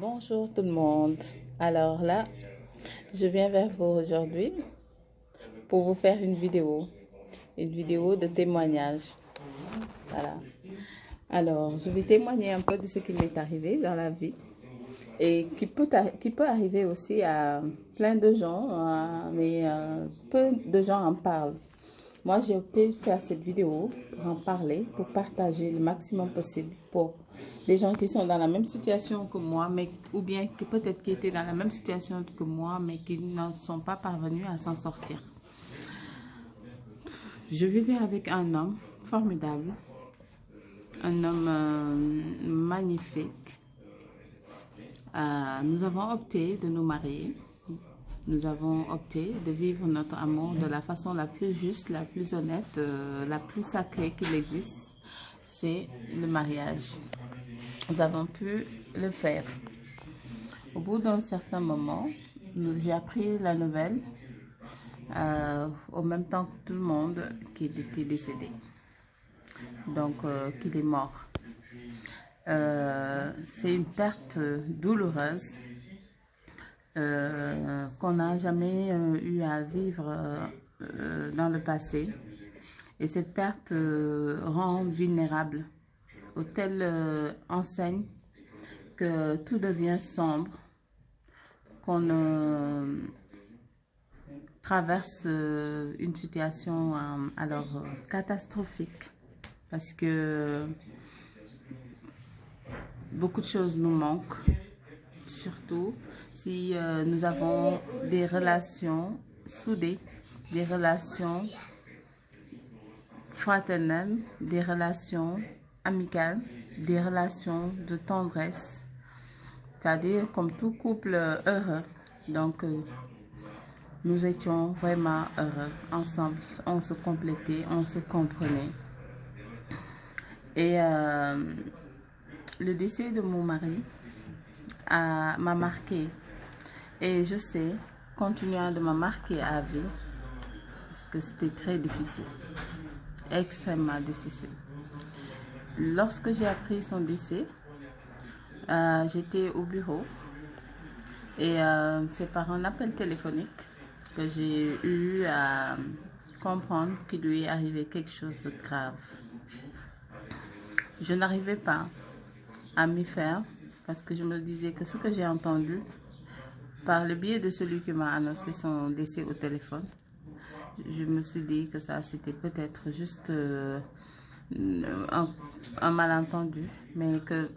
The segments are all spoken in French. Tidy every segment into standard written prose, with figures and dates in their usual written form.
Bonjour tout le monde. Alors là, je viens vers vous aujourd'hui pour vous faire une vidéo de témoignage. Voilà. Alors, je vais témoigner un peu de ce qui m'est arrivé dans la vie et qui peut arriver aussi à plein de gens, mais peu de gens en parlent. Moi, j'ai opté de faire cette vidéo pour en parler, pour partager le maximum possible pour des gens qui sont dans la même situation que moi, mais, ou bien que peut-être qui étaient dans la même situation que moi, mais qui n'en sont pas parvenus à s'en sortir. Je vivais avec un homme formidable, un homme magnifique. Nous avons opté de nous marier. Nous avons opté de vivre notre amour de la façon la plus juste, la plus honnête, la plus sacrée qu'il existe. C'est le mariage. Nous avons pu le faire. Au bout d'un certain moment, j'ai appris la nouvelle, au même temps que tout le monde, qu'il était décédé. Donc, qu'il est mort. C'est une perte douloureuse. Qu'on n'a jamais eu à vivre dans le passé. Et cette perte rend vulnérable aux telles enseignes que tout devient sombre, qu'on traverse une situation alors catastrophique parce que beaucoup de choses nous manquent, surtout si nous avons des relations soudées, des relations fraternelles, des relations amicales, des relations de tendresse, c'est-à-dire comme tout couple heureux. Donc, nous étions vraiment heureux ensemble, on se complétait, on se comprenait. Et le décès de mon mari m'a marqué. Et je sais, continuant de me marquer à vie, parce que c'était très difficile, extrêmement difficile. Lorsque j'ai appris son décès, j'étais au bureau et c'est par un appel téléphonique que j'ai eu à comprendre qu'il lui est arrivé quelque chose de grave. Je n'arrivais pas à m'y faire parce que je me disais que ce que j'ai entendu par le biais de celui qui m'a annoncé son décès au téléphone, je me suis dit que ça c'était peut-être juste un malentendu, mais que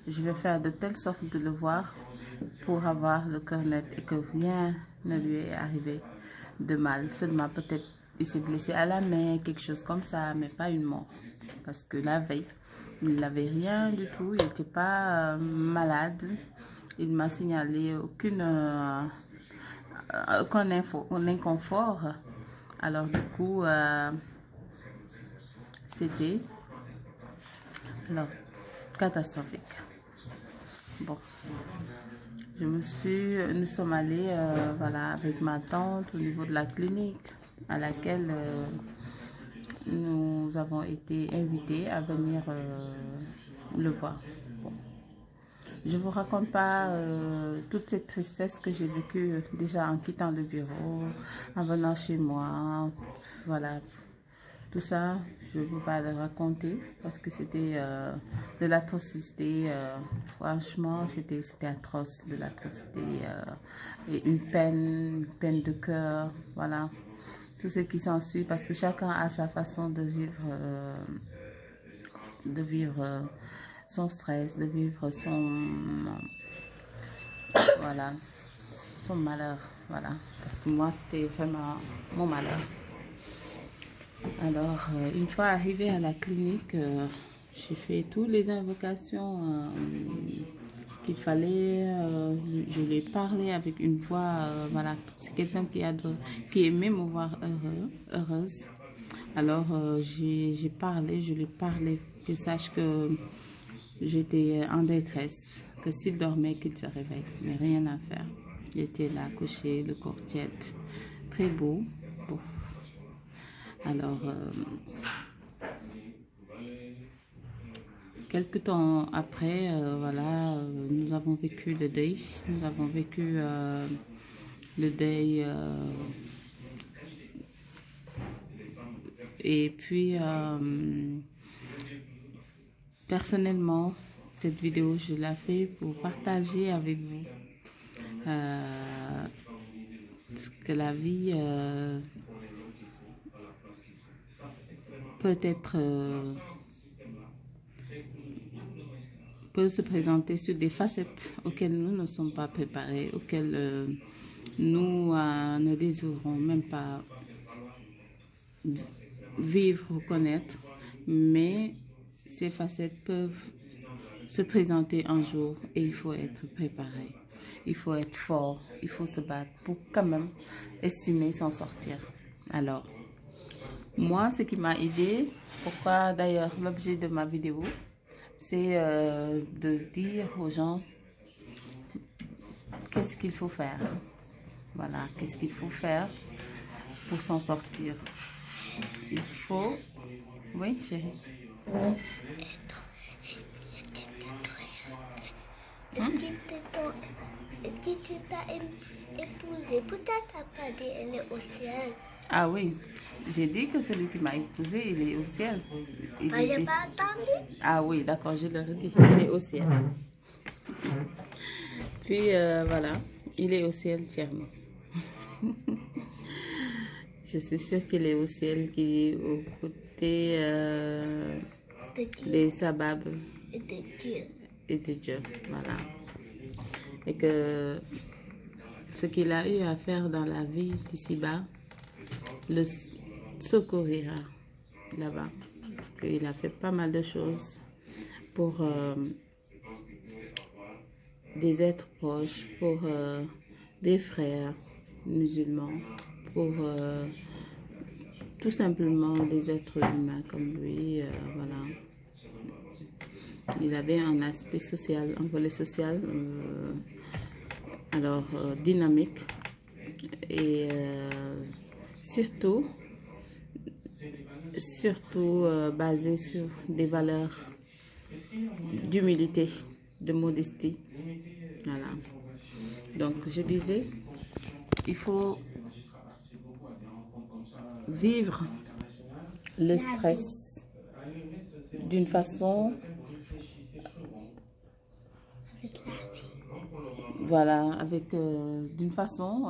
je vais faire de telle sorte de le voir pour avoir le cœur net et que rien ne lui est arrivé de mal. Seulement peut-être il s'est blessé à la main, quelque chose comme ça, mais pas une mort. Parce que la veille, il n'avait rien du tout, il n'était pas malade. Il m'a signalé aucun inconfort. Alors du coup, c'était catastrophique. Bon, nous sommes allés voilà, avec ma tante au niveau de la clinique à laquelle nous avons été invités à venir le voir. Bon. Je ne vous raconte pas toute cette tristesse que j'ai vécue déjà en quittant le bureau, en venant chez moi. Voilà, tout ça, je ne peux pas le raconter parce que c'était de l'atrocité. Franchement, c'était atroce, de l'atrocité et une peine de cœur. Voilà, tout ce qui s'ensuit parce que chacun a sa façon de vivre son stress, de vivre voilà, son malheur, voilà, parce que moi c'était vraiment mon malheur. Alors, une fois arrivée à la clinique, j'ai fait toutes les invocations qu'il fallait. Je lui ai parlé avec une voix, voilà, c'est quelqu'un qui aimait me voir heureuse. Alors, j'ai parlé, je lui ai parlé, qu'il sache que j'étais en détresse, que s'il dormait, qu'il se réveille, mais rien à faire. J'étais là, couché, le corps tiède, très beau. Bon. Alors, Quelque temps après, voilà, nous avons vécu le deuil. Nous avons vécu le deuil. Et puis, personnellement, cette vidéo, je la fais pour partager avec vous que la vie peut se présenter sur des facettes auxquelles nous ne sommes pas préparés, auxquelles nous ne désirons même pas vivre ou connaître, mais ces facettes peuvent se présenter un jour et il faut être préparé, il faut être fort, il faut se battre pour quand même estimer s'en sortir. Alors, moi, ce qui m'a aidé, pourquoi d'ailleurs l'objet de ma vidéo, c'est de dire aux gens qu'est-ce qu'il faut faire. Voilà, qu'est-ce qu'il faut faire pour s'en sortir. Il faut... Oui, chérie. Est-ce que tu t'as épousé? Peut-être t'as pas dit elle est au ciel. Ah oui, j'ai dit que celui qui m'a épousé, il est au ciel. Ah, j'ai pas entendu. Ah oui, d'accord, je le redis, il est au ciel. Puis voilà, il est au ciel, Thierno. Je suis sûre qu'il est au ciel, qu'il est aux côtés des sababs Et de Dieu. et de Dieu. Voilà. Et que ce qu'il a eu à faire dans la vie d'ici-bas le secourira là-bas. Parce qu'il a fait pas mal de choses pour des êtres proches, pour des frères musulmans, pour tout simplement des êtres humains comme lui. Voilà. Il avait un aspect social, un volet social dynamique et surtout basé sur des valeurs d'humilité, de modestie. Voilà. Donc je disais, il faut vivre le stress d'une façon, voilà, avec d'une façon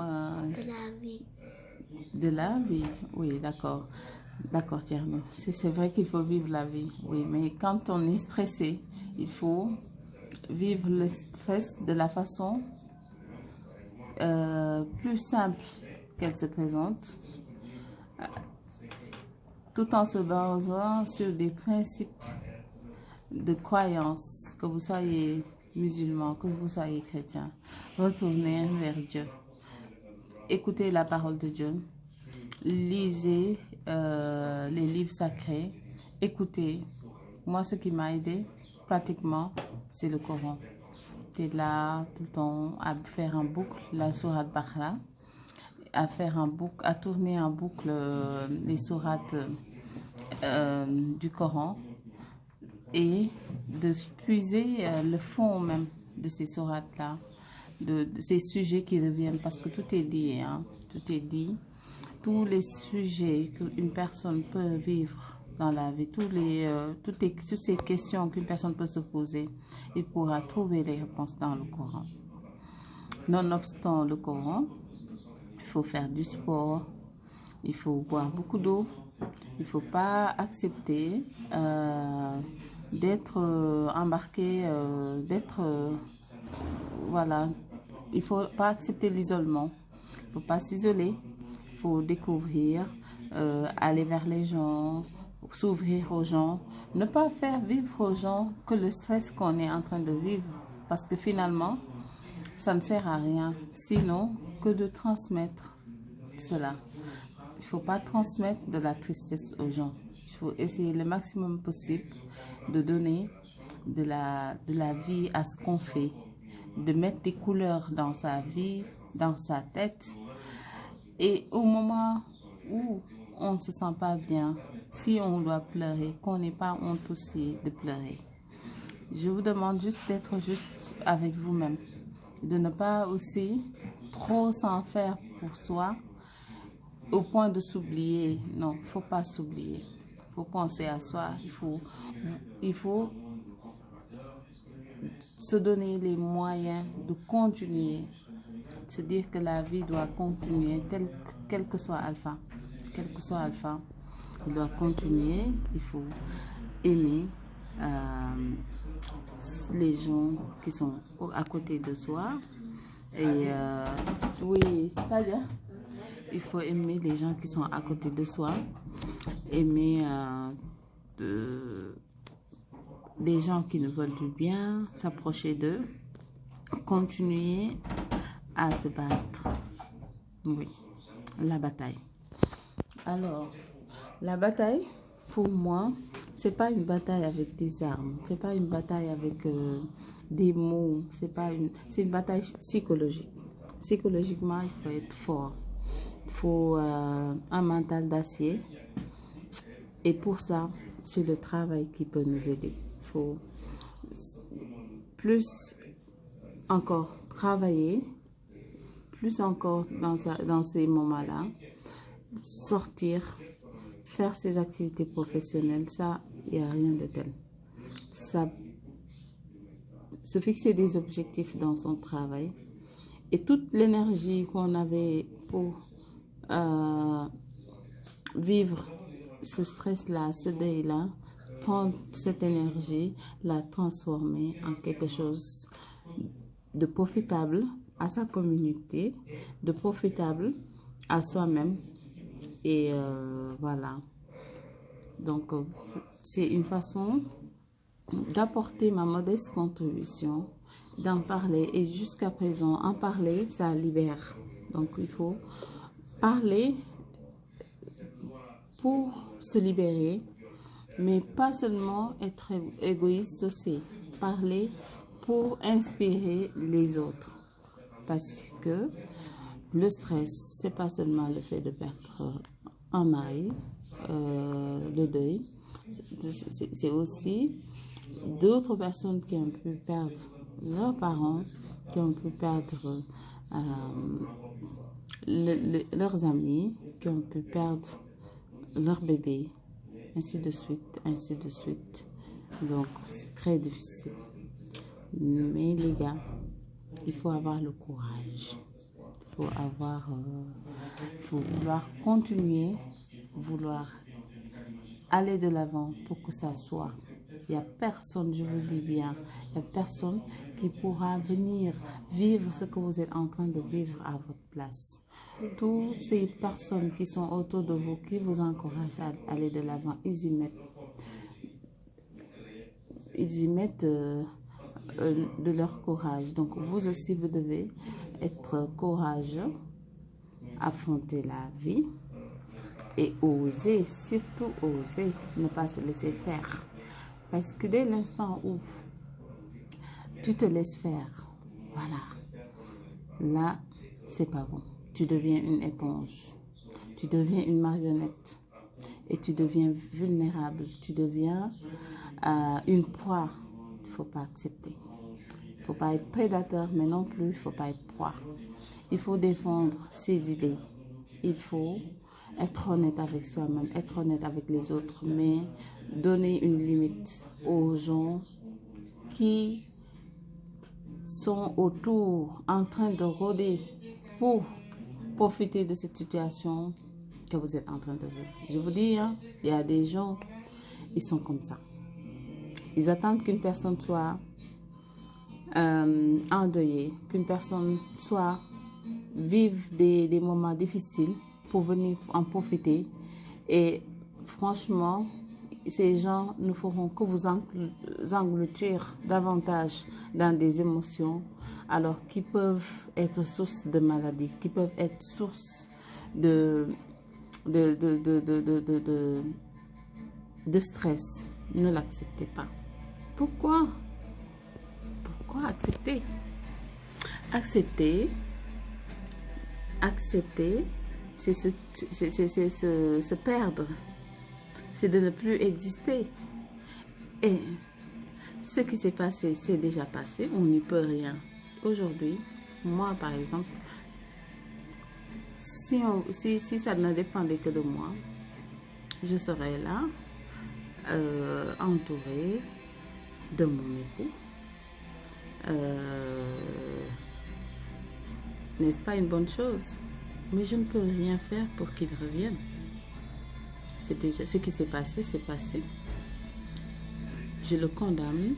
de la vie. Oui, d'accord. D'accord, Thierno. C'est vrai qu'il faut vivre la vie, oui, mais quand on est stressé, il faut vivre le stress de la façon plus simple qu'elle se présente, tout en se basant sur des principes de croyance, que vous soyez musulman, que vous soyez chrétien. Retournez vers Dieu. Écoutez la parole de Dieu. Lisez les livres sacrés. Écoutez. Moi, ce qui m'a aidé, pratiquement, c'est le Coran. C'est là tout le temps à faire en boucle la sourate Baqara, à tourner en boucle les sourates du Coran et de puiser le fond même de ces sourates-là, de ces sujets qui reviennent, parce que tout est dit, hein, tout est dit. Tous les sujets qu'une personne peut vivre dans la vie, toutes ces questions qu'une personne peut se poser, il pourra trouver les réponses dans le Coran. Nonobstant le Coran, il faut faire du sport, il faut boire beaucoup d'eau, il ne faut pas accepter d'être embarqué, voilà, il ne faut pas accepter l'isolement, il ne faut pas s'isoler. Il faut découvrir, aller vers les gens, s'ouvrir aux gens, ne pas faire vivre aux gens que le stress qu'on est en train de vivre, parce que finalement, ça ne sert à rien, sinon que de transmettre cela. Il ne faut pas transmettre de la tristesse aux gens. Il faut essayer le maximum possible de donner de la vie à ce qu'on fait, de mettre des couleurs dans sa vie, dans sa tête. Et au moment où on ne se sent pas bien, si on doit pleurer, qu'on n'ait pas honte aussi de pleurer. Je vous demande juste d'être juste avec vous-même. De ne pas aussi trop s'en faire pour soi au point de s'oublier. Non, il ne faut pas s'oublier. Il faut penser à soi. Il faut se donner les moyens de continuer. Se dire que la vie doit continuer, quel que soit Alpha. Quel que soit Alpha, il doit continuer. Il faut aimer les gens qui sont à côté de soi. Et oui, c'est-à-dire, il faut aimer les gens qui sont à côté de soi. Aimer des gens qui nous veulent du bien, s'approcher d'eux, continuer à se battre. Oui, la bataille. Alors, la bataille, pour moi, c'est pas une bataille avec des armes, c'est pas une bataille avec des mots, c'est une bataille psychologique. Psychologiquement, il faut être fort. Il faut un mental d'acier. Et pour ça, c'est le travail qui peut nous aider. Il faut plus encore travailler, plus encore dans ces moments-là, sortir, faire ses activités professionnelles, ça, il n'y a rien de tel. Ça, se fixer des objectifs dans son travail et toute l'énergie qu'on avait pour vivre ce stress-là, ce deuil-là, prendre cette énergie, la transformer en quelque chose de profitable à sa communauté, de profitable à soi-même. Et voilà. Donc, c'est une façon d'apporter ma modeste contribution, d'en parler. Et jusqu'à présent, en parler, ça libère. Donc, il faut parler pour se libérer, mais pas seulement être égoïste aussi. Parler pour inspirer les autres. Parce que le stress, c'est pas seulement le fait de perdre un mari, le deuil, c'est aussi d'autres personnes qui ont pu perdre leurs parents, qui ont pu perdre leurs amis, qui ont pu perdre leur bébé, ainsi de suite, ainsi de suite. Donc, c'est très difficile. Mais les gars, il faut avoir le courage. Il faut vouloir continuer, vouloir aller de l'avant pour que ça soit. Il n'y a personne, je vous le dis bien, il n'y a personne qui pourra venir vivre ce que vous êtes en train de vivre à votre place. Toutes ces personnes qui sont autour de vous, qui vous encouragent à aller de l'avant, ils y mettent de leur courage. Donc vous aussi, vous devez être courageux, affronter la vie et oser, surtout oser, ne pas se laisser faire. Parce que dès l'instant où tu te laisses faire, voilà, là, c'est pas bon. Tu deviens une éponge, tu deviens une marionnette et tu deviens vulnérable, tu deviens une proie. Il ne faut pas accepter. Il ne faut pas être prédateur, mais non plus, il ne faut pas être proie. Il faut défendre ses idées. Il faut être honnête avec soi-même, être honnête avec les autres, mais donner une limite aux gens qui sont autour, en train de rôder pour profiter de cette situation que vous êtes en train de vivre. Je vous dis, hein, il y a des gens, ils sont comme ça. Ils attendent qu'une personne soit endeuillée, qu'une personne soit vive des moments difficiles pour venir en profiter. Et franchement, ces gens ne feront que vous engloutir davantage dans des émotions, alors qu'ils peuvent être source de maladie, qui peuvent être source de stress. Ne l'acceptez pas. Pourquoi? Pourquoi accepter? Accepter, c'est se perdre. C'est de ne plus exister. Et Ce qui s'est passé, c'est déjà passé. On n'y peut rien. Aujourd'hui, moi, par exemple, si ça ne dépendait que de moi, je serais là, entourée de mon époux. N'est-ce pas une bonne chose? Mais je ne peux rien faire pour qu'il revienne. C'est déjà ce qui s'est passé, c'est passé. Je le condamne.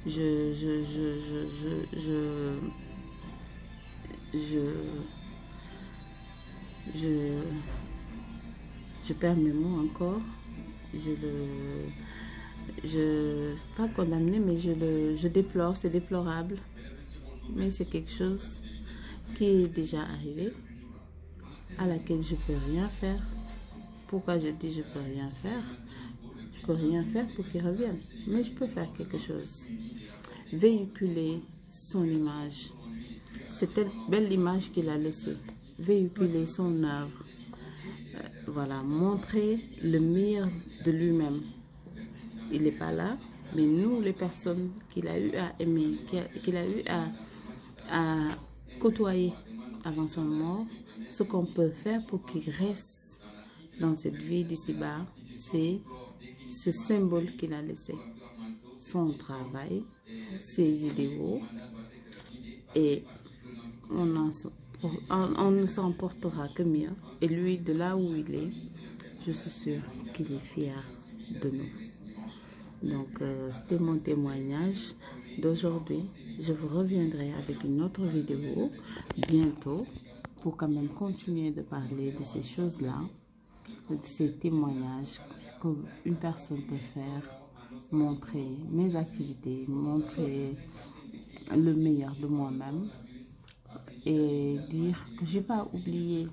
Je perds mes mots encore. Pas condamné, mais je déplore, c'est déplorable. Mais c'est quelque chose qui est déjà arrivé, à laquelle je peux rien faire. Pourquoi je dis je peux rien faire? Je peux rien faire pour qu'il revienne, mais je peux faire quelque chose. Véhiculer son image. C'est telle belle image qu'il a laissée. Véhiculer son œuvre. Voilà, montrer le meilleur de lui-même. Il n'est pas là, mais nous, les personnes qu'il a eu à aimer, qu'il a eu à côtoyer avant son mort, ce qu'on peut faire pour qu'il reste dans cette vie d'ici-bas, c'est ce symbole qu'il a laissé. Son travail, ses idéaux, et on ne s'en portera que mieux. Et lui, de là où il est, je suis sûre qu'il est fier de nous. Donc, c'était mon témoignage d'aujourd'hui. Je vous reviendrai avec une autre vidéo bientôt pour quand même continuer de parler de ces choses-là, de ces témoignages qu'une personne peut faire, montrer mes activités, montrer le meilleur de moi-même et dire que j'ai pas oublié,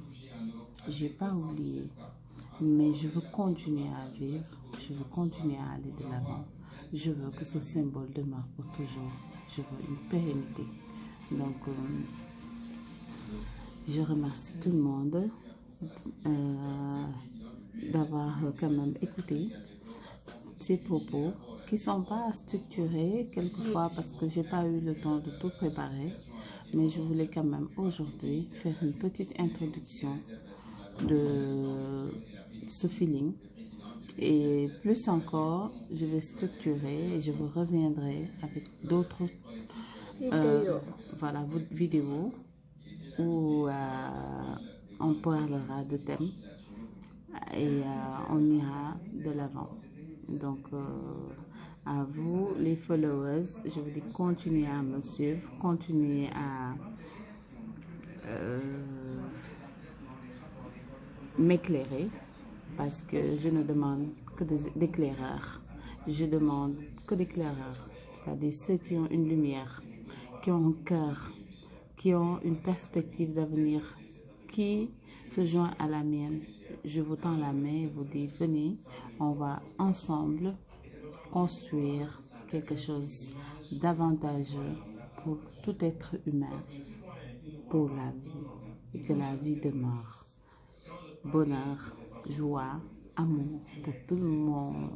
mais je veux continuer à vivre, je veux continuer à aller de l'avant. Je veux que ce symbole demeure pour toujours. Je veux une pérennité. Donc, je remercie tout le monde d'avoir quand même écouté ces propos qui ne sont pas structurés quelquefois parce que je n'ai pas eu le temps de tout préparer. Mais je voulais quand même aujourd'hui faire une petite introduction de ce feeling. Et plus encore, je vais structurer et je vous reviendrai avec d'autres vidéos où on parlera de thèmes et on ira de l'avant. Donc, à vous, les followers, je vous dis continuez à me suivre, continuez à m'éclairer parce que je ne demande que d'éclaireurs. Je demande que d'éclaireurs, c'est-à-dire ceux qui ont une lumière, qui ont un cœur, qui ont une perspective d'avenir, qui se joint à la mienne. Je vous tends la main et vous dis, venez, on va ensemble construire quelque chose d'avantageux pour tout être humain, pour la vie, et que la vie demeure. Bonheur, joie, amour pour tout le monde.